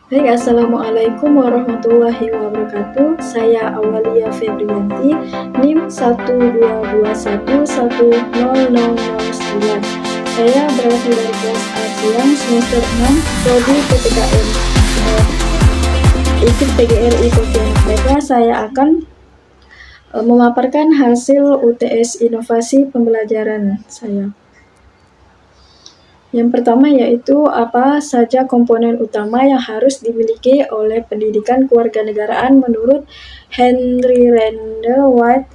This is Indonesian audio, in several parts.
Baik, Assalamualaikum warahmatullahi wabarakatuh. Saya Awalia Febrianti, NIM 122110009. Saya berasal dari kelas A Siang semester 6, Prodi PPKN. Ikut PGRI Pontianak. Maka saya akan memaparkan hasil UTS Inovasi Pembelajaran saya. Yang pertama yaitu apa saja komponen utama yang harus dimiliki oleh pendidikan kewarganegaraan menurut Henry Randall White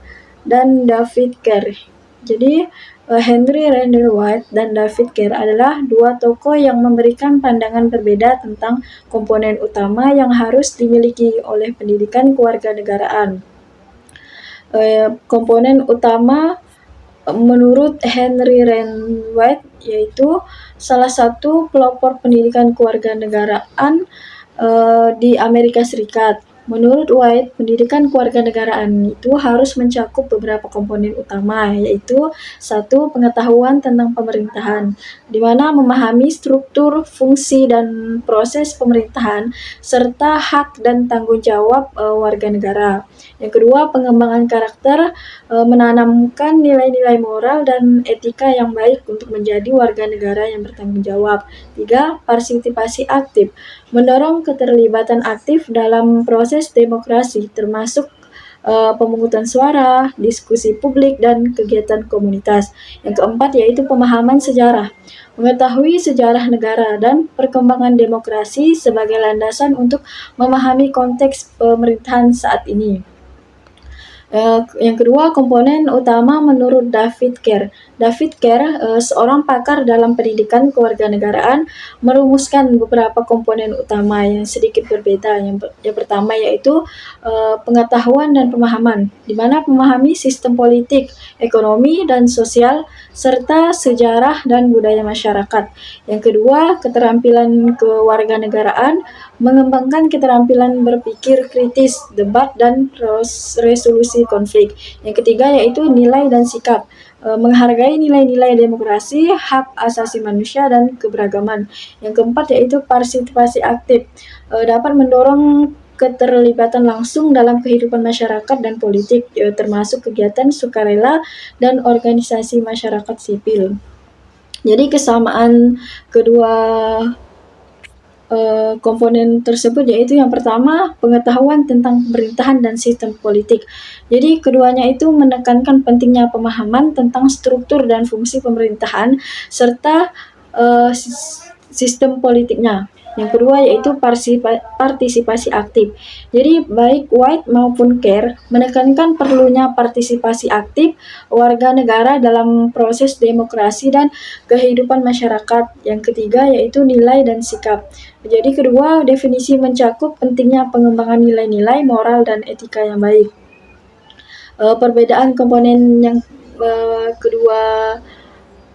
dan David Kerr. Jadi Henry Randall White dan David Kerr adalah dua tokoh yang memberikan pandangan berbeda tentang komponen utama yang harus dimiliki oleh pendidikan kewarganegaraan. Komponen utama menurut Henry Randall White yaitu salah satu pelopor pendidikan kewarganegaraan di Amerika Serikat. Menurut White, pendidikan kewarganegaraan itu harus mencakup beberapa komponen utama, yaitu satu, pengetahuan tentang pemerintahan, di mana memahami struktur, fungsi, dan proses pemerintahan, serta hak dan tanggung jawab warga negara. Yang kedua, pengembangan karakter, menanamkan nilai-nilai moral dan etika yang baik untuk menjadi warga negara yang bertanggung jawab. Tiga, partisipasi aktif, mendorong keterlibatan aktif dalam proses demokrasi, termasuk pemungutan suara, diskusi publik, dan kegiatan komunitas. Yang keempat yaitu pemahaman sejarah, mengetahui sejarah negara dan perkembangan demokrasi sebagai landasan untuk memahami konteks pemerintahan saat ini. Yang kedua, komponen utama menurut David Kerr. David Kerr, seorang pakar dalam pendidikan kewarganegaraan, merumuskan beberapa komponen utama yang sedikit berbeda. Yang pertama yaitu pengetahuan dan pemahaman, di mana memahami sistem politik, ekonomi, dan sosial, serta sejarah dan budaya masyarakat. Yang kedua, keterampilan kewarganegaraan, mengembangkan keterampilan berpikir kritis, debat, dan resolusi konflik. Yang ketiga yaitu nilai dan sikap, menghargai nilai-nilai demokrasi, hak asasi manusia, dan keberagaman. Yang keempat yaitu partisipasi aktif, dapat mendorong keterlibatan langsung dalam kehidupan masyarakat dan politik, termasuk kegiatan sukarela dan organisasi masyarakat sipil. Jadi kesamaan kedua komponen tersebut yaitu yang pertama pengetahuan tentang pemerintahan dan sistem politik. Jadi keduanya itu menekankan pentingnya pemahaman tentang struktur dan fungsi pemerintahan serta sistem politiknya. Yang kedua yaitu partisipasi aktif. Jadi baik White maupun Kerr menekankan perlunya partisipasi aktif warga negara dalam proses demokrasi dan kehidupan masyarakat. Yang ketiga yaitu nilai dan sikap. Jadi kedua, definisi mencakup pentingnya pengembangan nilai-nilai moral dan etika yang baik. Perbedaan komponen yang kedua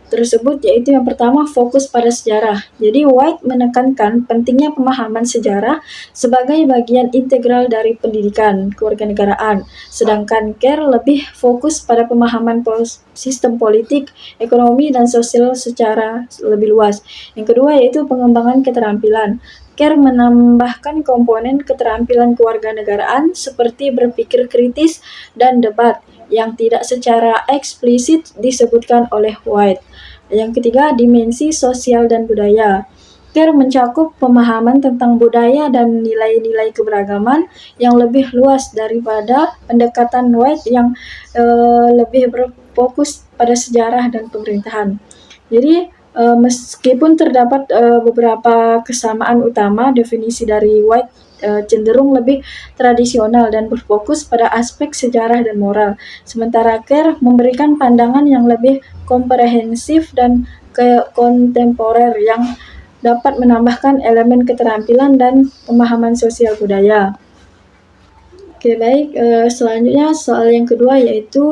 tersebut yaitu yang pertama fokus pada sejarah. Jadi White menekankan pentingnya pemahaman sejarah sebagai bagian integral dari pendidikan kewarganegaraan, sedangkan Kerr lebih fokus pada pemahaman sistem politik, ekonomi, dan sosial secara lebih luas. Yang kedua yaitu pengembangan keterampilan. Kerr menambahkan komponen keterampilan kewarganegaraan seperti berpikir kritis dan debat yang tidak secara eksplisit disebutkan oleh White. Yang ketiga, dimensi sosial dan budaya. Kerr mencakup pemahaman tentang budaya dan nilai-nilai keberagaman yang lebih luas daripada pendekatan White yang lebih berfokus pada sejarah dan pemerintahan. Jadi meskipun terdapat beberapa kesamaan utama, definisi dari White cenderung lebih tradisional dan berfokus pada aspek sejarah dan moral, sementara Kerr memberikan pandangan yang lebih komprehensif dan kontemporer yang dapat menambahkan elemen keterampilan dan pemahaman sosial budaya. Oke, baik. Selanjutnya soal yang kedua yaitu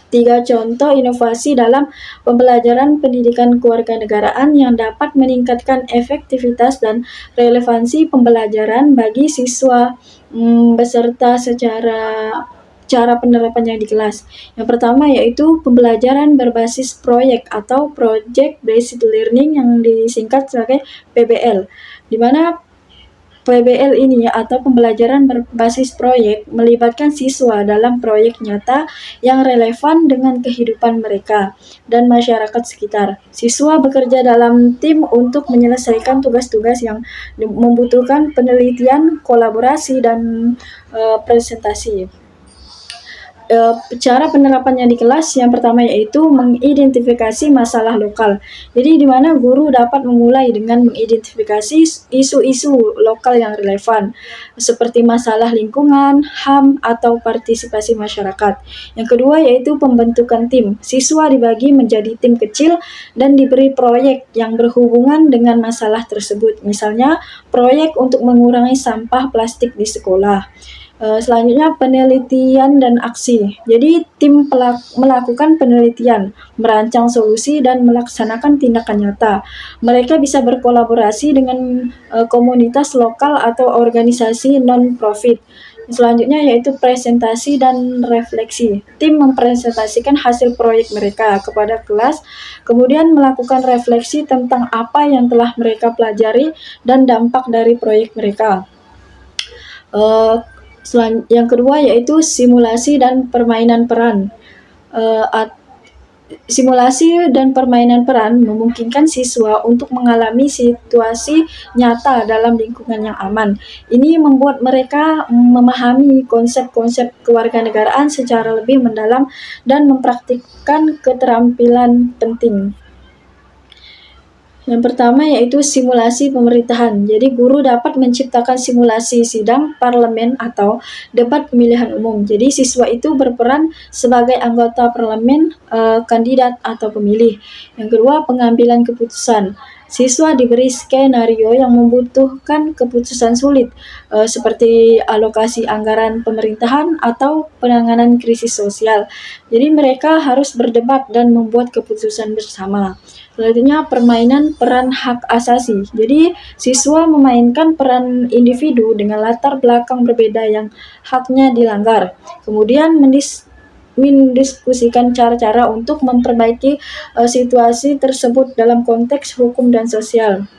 3 contoh inovasi dalam pembelajaran pendidikan kewarganegaraan yang dapat meningkatkan efektivitas dan relevansi pembelajaran bagi siswa beserta cara penerapannya di kelas. Yang pertama yaitu pembelajaran berbasis proyek atau Project Based Learning yang disingkat sebagai PBL, di mana PBL ini atau pembelajaran berbasis proyek melibatkan siswa dalam proyek nyata yang relevan dengan kehidupan mereka dan masyarakat sekitar. Siswa bekerja dalam tim untuk menyelesaikan tugas-tugas yang membutuhkan penelitian, kolaborasi, dan presentasi. Cara penerapannya di kelas yang pertama yaitu mengidentifikasi masalah lokal. Jadi di mana guru dapat memulai dengan mengidentifikasi isu-isu lokal yang relevan seperti masalah lingkungan, HAM, atau partisipasi masyarakat. Yang kedua yaitu pembentukan tim. Siswa dibagi menjadi tim kecil dan diberi proyek yang berhubungan dengan masalah tersebut. Misalnya proyek untuk mengurangi sampah plastik di sekolah. Selanjutnya penelitian dan aksi. Jadi tim melakukan penelitian, merancang solusi, dan melaksanakan tindakan nyata. Mereka bisa berkolaborasi dengan komunitas lokal atau organisasi non-profit. Selanjutnya yaitu presentasi dan refleksi. Tim mempresentasikan hasil proyek mereka kepada kelas, kemudian melakukan refleksi tentang apa yang telah mereka pelajari dan dampak dari proyek mereka. Yang kedua yaitu simulasi dan permainan peran. Simulasi dan permainan peran memungkinkan siswa untuk mengalami situasi nyata dalam lingkungan yang aman. Ini membuat mereka memahami konsep-konsep kewarganegaraan secara lebih mendalam dan mempraktikkan keterampilan penting. Yang pertama yaitu simulasi pemerintahan. Jadi guru dapat menciptakan simulasi sidang parlemen atau debat pemilihan umum. Jadi siswa itu berperan sebagai anggota parlemen, kandidat atau pemilih. Yang kedua, pengambilan keputusan. Siswa diberi skenario yang membutuhkan keputusan sulit, seperti alokasi anggaran pemerintahan atau penanganan krisis sosial. Jadi mereka harus berdebat dan membuat keputusan bersama. Selanjutnya permainan peran hak asasi. Jadi siswa memainkan peran individu dengan latar belakang berbeda yang haknya dilanggar. Kemudian mendiskusikan cara-cara untuk memperbaiki situasi tersebut dalam konteks hukum dan sosial.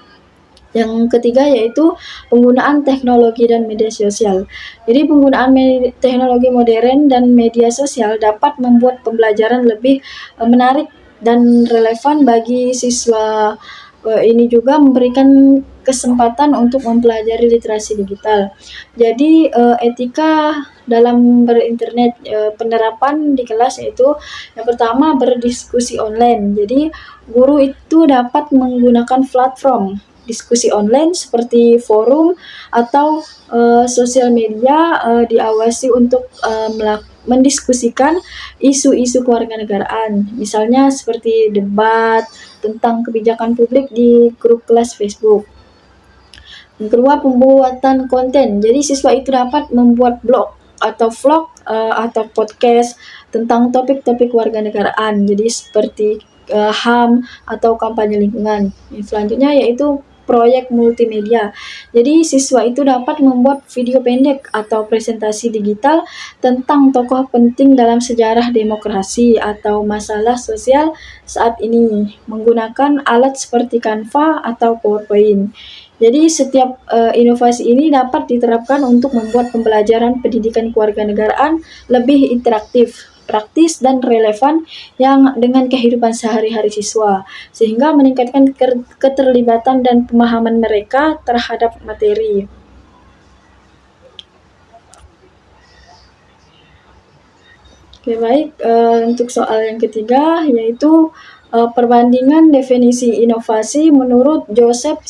Yang ketiga yaitu penggunaan teknologi dan media sosial. Jadi penggunaan teknologi modern dan media sosial dapat membuat pembelajaran lebih menarik dan relevan bagi siswa. Ini juga memberikan kesempatan untuk mempelajari literasi digital. Jadi etika dalam berinternet, penerapan di kelas yaitu yang pertama berdiskusi online. Jadi guru itu dapat menggunakan platform diskusi online seperti forum atau sosial media diawasi untuk mendiskusikan isu-isu kewarganegaraan, misalnya seperti debat tentang kebijakan publik di grup kelas Facebook. Yang kedua, pembuatan konten. Jadi siswa itu dapat membuat blog atau vlog atau podcast tentang topik-topik kewarganegaraan. Jadi seperti HAM atau kampanye lingkungan. Yang selanjutnya yaitu proyek multimedia. Jadi siswa itu dapat membuat video pendek atau presentasi digital tentang tokoh penting dalam sejarah demokrasi atau masalah sosial saat ini menggunakan alat seperti Canva atau PowerPoint. Jadi setiap inovasi ini dapat diterapkan untuk membuat pembelajaran pendidikan kewarganegaraan lebih interaktif, praktis, dan relevan yang dengan kehidupan sehari-hari siswa, sehingga meningkatkan keterlibatan dan pemahaman mereka terhadap materi. Oke, baik. Untuk soal yang ketiga yaitu perbandingan definisi inovasi menurut Joseph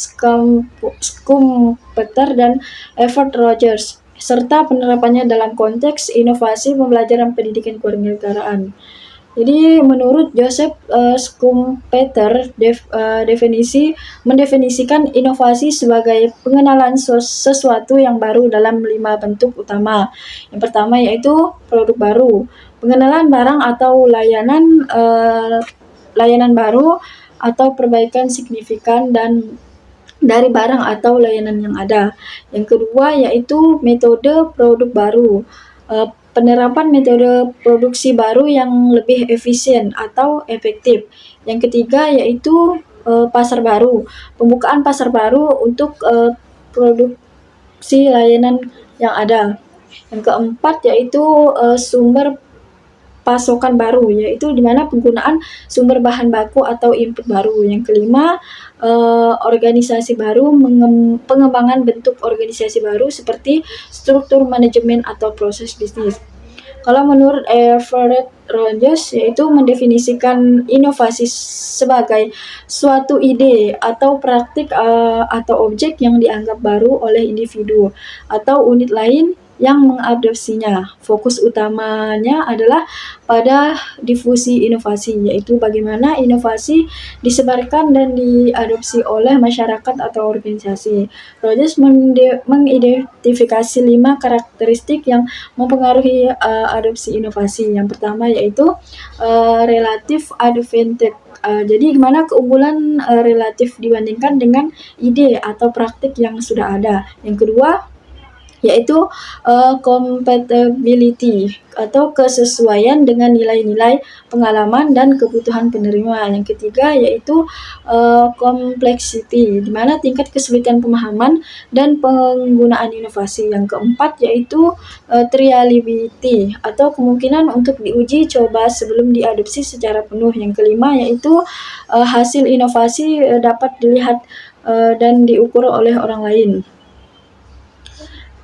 Schumpeter dan Everett Rogers, serta penerapannya dalam konteks inovasi pembelajaran pendidikan kewarganegaraan. Jadi menurut Joseph Schumpeter, mendefinisikan inovasi sebagai pengenalan sesuatu yang baru dalam 5 bentuk utama. Yang pertama yaitu produk baru, pengenalan barang atau layanan baru atau perbaikan signifikan dan dari barang atau layanan yang ada. Yang kedua yaitu metode produk baru, penerapan metode produksi baru yang lebih efisien atau efektif. Yang ketiga yaitu pasar baru, pembukaan pasar baru untuk produk adopsi layanan yang ada. Yang keempat yaitu sumber pasokan baru, yaitu di mana penggunaan sumber bahan baku atau input baru. Yang kelima, organisasi baru, pengembangan bentuk organisasi baru seperti struktur manajemen atau proses bisnis. Kalau menurut Everett Rogers, yaitu mendefinisikan inovasi sebagai suatu ide atau praktik atau objek yang dianggap baru oleh individu atau unit lain yang mengadopsinya. Fokus utamanya adalah pada difusi inovasi, yaitu bagaimana inovasi disebarkan dan diadopsi oleh masyarakat atau organisasi. Rogers mengidentifikasi 5 karakteristik yang mempengaruhi adopsi inovasi. Yang pertama yaitu relative advantage. Jadi gimana keunggulan relatif dibandingkan dengan ide atau praktik yang sudah ada. Yang kedua yaitu compatibility atau kesesuaian dengan nilai-nilai pengalaman dan kebutuhan penerima. Yang ketiga yaitu complexity, di mana tingkat kesulitan pemahaman dan penggunaan inovasi. Yang keempat yaitu triality atau kemungkinan untuk diuji coba sebelum diadopsi secara penuh. Yang kelima yaitu hasil inovasi dapat dilihat dan diukur oleh orang lain.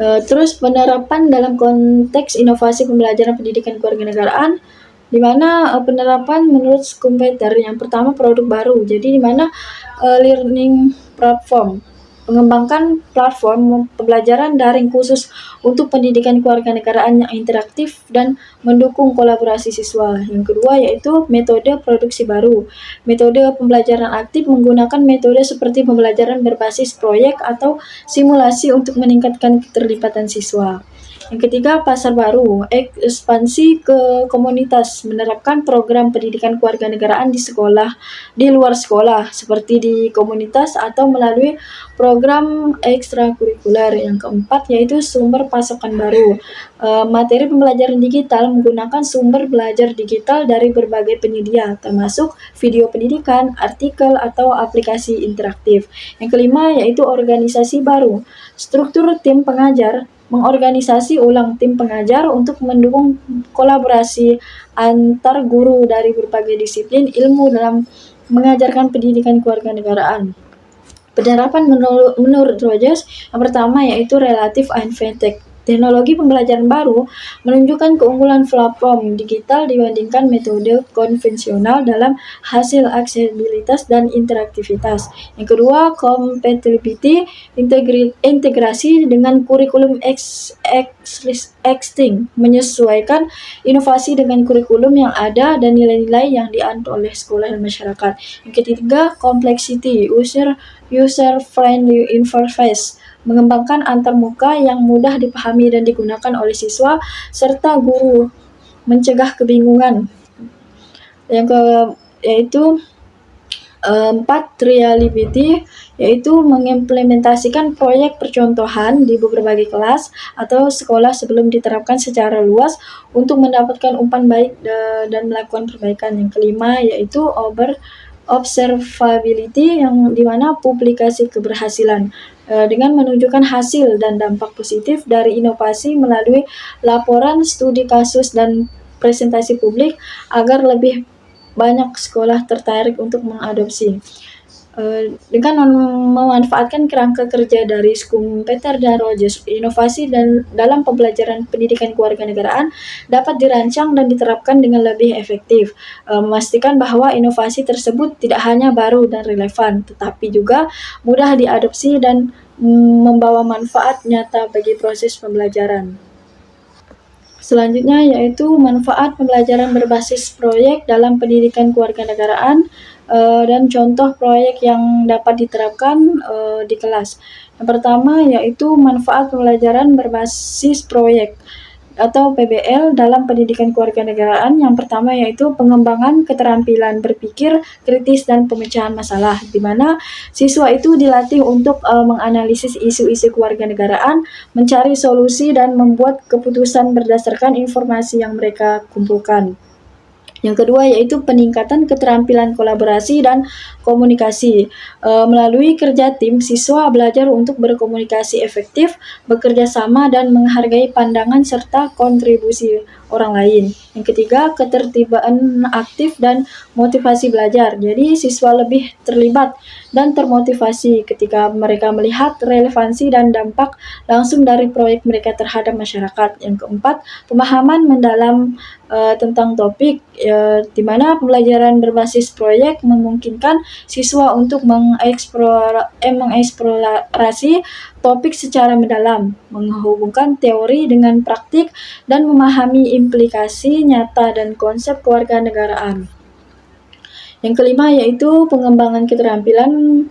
Terus penerapan dalam konteks inovasi pembelajaran pendidikan kewarganegaraan, di mana penerapan menurut Schumpeter. Yang pertama produk baru, jadi di mana learning platform, mengembangkan platform pembelajaran daring khusus untuk pendidikan kewarganegaraan yang interaktif dan mendukung kolaborasi siswa. Yang kedua yaitu metode produksi baru. Metode pembelajaran aktif menggunakan metode seperti pembelajaran berbasis proyek atau simulasi untuk meningkatkan keterlibatan siswa. Yang ketiga, pasar baru, ekspansi ke komunitas, menerapkan program pendidikan kewarganegaraan di sekolah, di luar sekolah, seperti di komunitas atau melalui program ekstrakurikuler. Yang keempat, yaitu sumber pasokan baru, materi pembelajaran digital menggunakan sumber belajar digital dari berbagai penyedia, termasuk video pendidikan, artikel, atau aplikasi interaktif. Yang kelima, yaitu organisasi baru, struktur tim pengajar, mengorganisasi ulang tim pengajar untuk mendukung kolaborasi antar guru dari berbagai disiplin ilmu dalam mengajarkan pendidikan kewarganegaraan. Penerapan menurut Rogers, yang pertama yaitu relative advantage. Teknologi pembelajaran baru menunjukkan keunggulan platform digital dibandingkan metode konvensional dalam hasil aksesibilitas dan interaktivitas. Yang kedua, compatibility, integrasi dengan kurikulum existing, menyesuaikan inovasi dengan kurikulum yang ada dan nilai-nilai yang dianut oleh sekolah dan masyarakat. Yang ketiga, complexity, user-friendly interface, mengembangkan antarmuka yang mudah dipahami dan digunakan oleh siswa serta guru, mencegah kebingungan. Yaitu 4, reliability, yaitu mengimplementasikan proyek percontohan di berbagai kelas atau sekolah sebelum diterapkan secara luas untuk mendapatkan umpan baik dan melakukan perbaikan. Yang kelima yaitu observability, yang dimana publikasi keberhasilan dengan menunjukkan hasil dan dampak positif dari inovasi melalui laporan, studi kasus, dan presentasi publik agar lebih banyak sekolah tertarik untuk mengadopsi. Dengan memanfaatkan kerangka kerja dari Schumpeter dan Rogers, inovasi dalam pembelajaran pendidikan kewarganegaraan dapat dirancang dan diterapkan dengan lebih efektif, memastikan bahwa inovasi tersebut tidak hanya baru dan relevan, tetapi juga mudah diadopsi dan membawa manfaat nyata bagi proses pembelajaran. Selanjutnya yaitu manfaat pembelajaran berbasis proyek dalam pendidikan kewarganegaraan dan contoh proyek yang dapat diterapkan di kelas. Yang pertama yaitu manfaat pembelajaran berbasis proyek atau PBL dalam pendidikan kewarganegaraan. Yang pertama yaitu pengembangan keterampilan berpikir kritis dan pemecahan masalah, di mana siswa itu dilatih untuk menganalisis isu-isu kewarganegaraan, mencari solusi dan membuat keputusan berdasarkan informasi yang mereka kumpulkan. Yang kedua yaitu peningkatan keterampilan kolaborasi dan komunikasi. Melalui kerja tim, siswa belajar untuk berkomunikasi efektif, bekerja sama, dan menghargai pandangan serta kontribusi orang lain. Yang ketiga, ketertiban aktif dan motivasi belajar. Jadi siswa lebih terlibat dan termotivasi ketika mereka melihat relevansi dan dampak langsung dari proyek mereka terhadap masyarakat. Yang keempat, pemahaman mendalam tentang topik, di mana pembelajaran berbasis proyek memungkinkan siswa untuk mengeksplorasi topik secara mendalam, menghubungkan teori dengan praktik, dan memahami implikasi nyata dan konsep kewarganegaraan. Yang kelima yaitu pengembangan keterampilan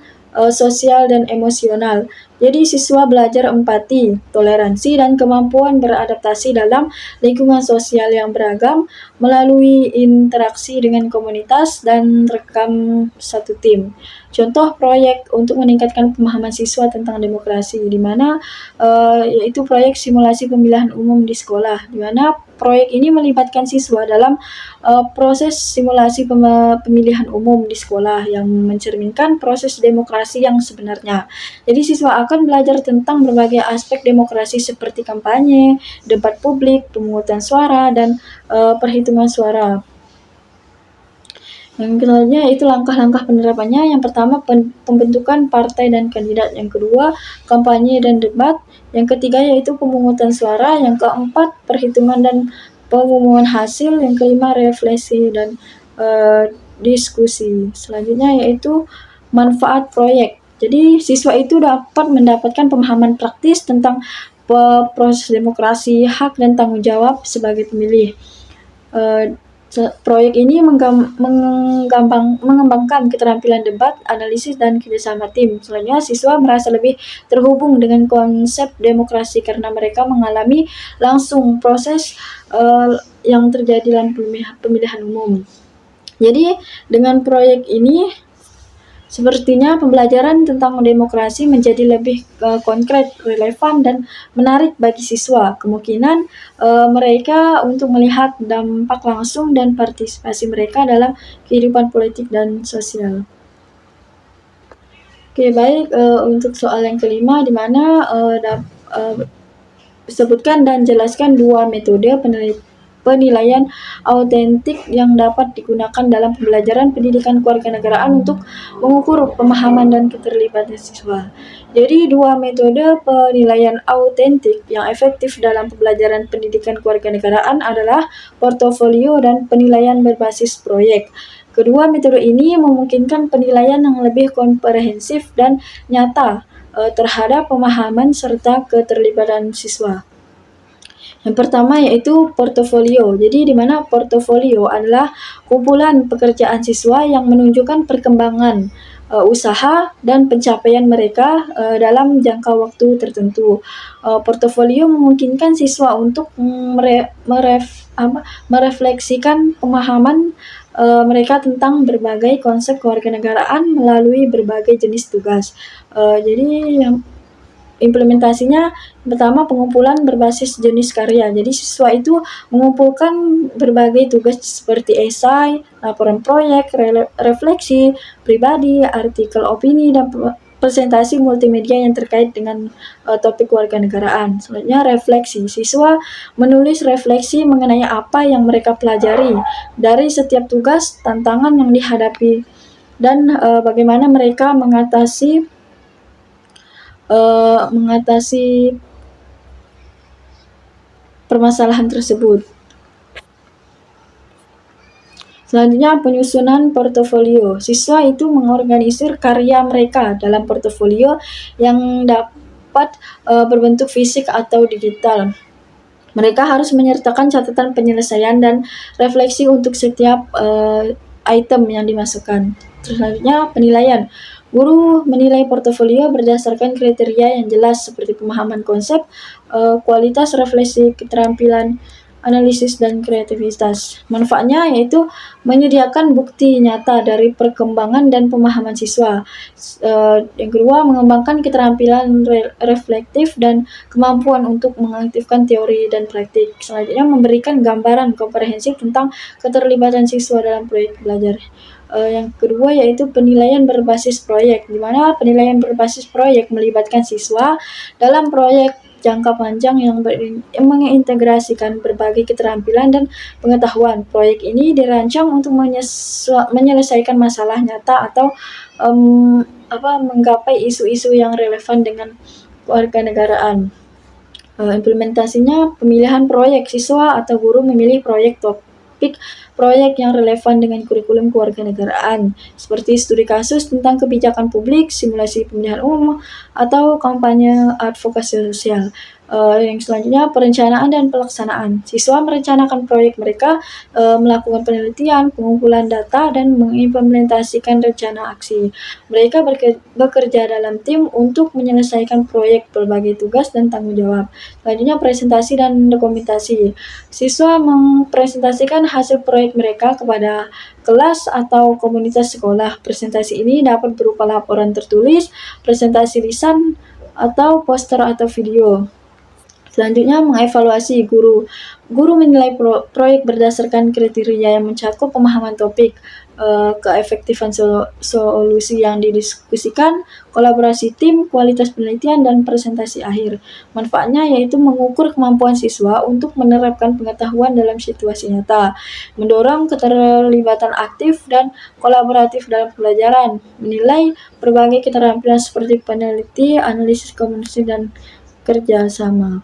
sosial dan emosional. Jadi siswa belajar empati, toleransi, dan kemampuan beradaptasi dalam lingkungan sosial yang beragam melalui interaksi dengan komunitas dan rekam satu tim. Contoh proyek untuk meningkatkan pemahaman siswa tentang demokrasi, di mana yaitu proyek simulasi pemilihan umum di sekolah, di mana proyek ini melibatkan siswa dalam proses simulasi pemilihan umum di sekolah yang mencerminkan proses demokrasi yang sebenarnya. Jadi siswa akan belajar tentang berbagai aspek demokrasi seperti kampanye, debat publik, pemungutan suara, dan perhitungan suara. Yang selanjutnya itu langkah-langkah penerapannya. Yang pertama, pembentukan partai dan kandidat. Yang kedua, kampanye dan debat. Yang ketiga yaitu pemungutan suara. Yang keempat, perhitungan dan pengumuman hasil. Yang kelima, refleksi dan diskusi. Selanjutnya yaitu manfaat proyek. Jadi siswa itu dapat mendapatkan pemahaman praktis tentang proses demokrasi, hak dan tanggung jawab sebagai pemilih. Proyek ini mengembangkan keterampilan debat, analisis, dan kerjasama tim. Selanjutnya, siswa merasa lebih terhubung dengan konsep demokrasi karena mereka mengalami langsung proses yang terjadi dalam pemilihan umum. Jadi, dengan proyek ini, sepertinya pembelajaran tentang demokrasi menjadi lebih konkret, relevan, dan menarik bagi siswa. Kemungkinan mereka untuk melihat dampak langsung dan partisipasi mereka dalam kehidupan politik dan sosial. Oke, baik. Untuk soal yang kelima, di mana sebutkan dan jelaskan dua metode penilaian autentik yang dapat digunakan dalam pembelajaran pendidikan kewarganegaraan untuk mengukur pemahaman dan keterlibatan siswa. Jadi dua metode penilaian autentik yang efektif dalam pembelajaran pendidikan kewarganegaraan adalah portofolio dan penilaian berbasis proyek. Kedua metode ini memungkinkan penilaian yang lebih komprehensif dan nyata terhadap pemahaman serta keterlibatan siswa. Yang pertama yaitu portofolio. Jadi di mana portofolio adalah kumpulan pekerjaan siswa yang menunjukkan perkembangan usaha dan pencapaian mereka dalam jangka waktu tertentu. Portofolio memungkinkan siswa untuk merefleksikan pemahaman mereka tentang berbagai konsep kewarganegaraan melalui berbagai jenis tugas. Jadi yang implementasinya pertama pengumpulan berbasis jenis karya. Jadi siswa itu mengumpulkan berbagai tugas seperti esai, laporan proyek, refleksi pribadi, artikel opini, dan presentasi multimedia yang terkait dengan topik kewarganegaraan. Selanjutnya refleksi. Siswa menulis refleksi mengenai apa yang mereka pelajari dari setiap tugas, tantangan yang dihadapi, dan bagaimana mereka mengatasi permasalahan tersebut. Selanjutnya penyusunan portofolio. Siswa itu mengorganisir karya mereka dalam portofolio yang dapat berbentuk fisik atau digital. Mereka harus menyertakan catatan penyelesaian dan refleksi untuk setiap item yang dimasukkan. Selanjutnya penilaian. Guru menilai portofolio berdasarkan kriteria yang jelas seperti pemahaman konsep, kualitas refleksi, keterampilan analisis, dan kreativitas. Manfaatnya yaitu menyediakan bukti nyata dari perkembangan dan pemahaman siswa. Yang kedua, mengembangkan keterampilan reflektif dan kemampuan untuk mengaktifkan teori dan praktik. Selanjutnya, memberikan gambaran komprehensif tentang keterlibatan siswa dalam proyek belajar. Yang kedua yaitu penilaian berbasis proyek, di mana penilaian berbasis proyek melibatkan siswa dalam proyek jangka panjang yang mengintegrasikan berbagai keterampilan dan pengetahuan. Proyek ini dirancang untuk menyelesaikan masalah nyata atau menggapai isu-isu yang relevan dengan kewarganegaraan. Implementasinya, pemilihan proyek, siswa atau guru memilih topik proyek yang relevan dengan kurikulum kewarganegaraan, seperti studi kasus tentang kebijakan publik, simulasi pemilihan umum, atau kampanye advokasi sosial. Yang selanjutnya, perencanaan dan pelaksanaan. Siswa merencanakan proyek mereka, melakukan penelitian, pengumpulan data, dan mengimplementasikan rencana aksi. Mereka bekerja dalam tim untuk menyelesaikan proyek, berbagai tugas, dan tanggung jawab. Selanjutnya, presentasi dan dokumentasi. Siswa mempresentasikan hasil proyek mereka kepada kelas atau komunitas sekolah. Presentasi ini dapat berupa laporan tertulis, presentasi lisan, atau poster atau video. Selanjutnya, mengevaluasi guru. Guru menilai proyek berdasarkan kriteria yang mencakup pemahaman topik, keefektifan solusi yang didiskusikan, kolaborasi tim, kualitas penelitian, dan presentasi akhir. Manfaatnya yaitu mengukur kemampuan siswa untuk menerapkan pengetahuan dalam situasi nyata, mendorong keterlibatan aktif dan kolaboratif dalam pembelajaran, menilai berbagai keterampilan seperti peneliti, analisis komunikasi, dan kerjasama.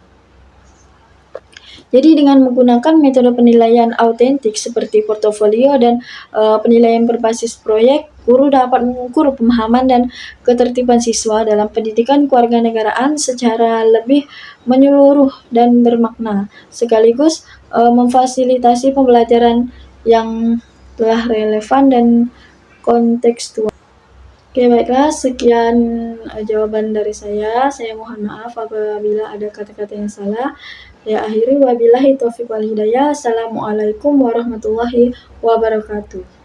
Jadi dengan menggunakan metode penilaian autentik seperti portofolio dan penilaian berbasis proyek, guru dapat mengukur pemahaman dan ketertiban siswa dalam pendidikan kewarganegaraan secara lebih menyeluruh dan bermakna, sekaligus memfasilitasi pembelajaran yang telah relevan dan kontekstual. Oke, baiklah, sekian jawaban dari saya. Saya mohon maaf apabila ada kata-kata yang salah. Saya akhiri, wabillahi taufiq wal hidayah. Assalamualaikum warahmatullahi wabarakatuh.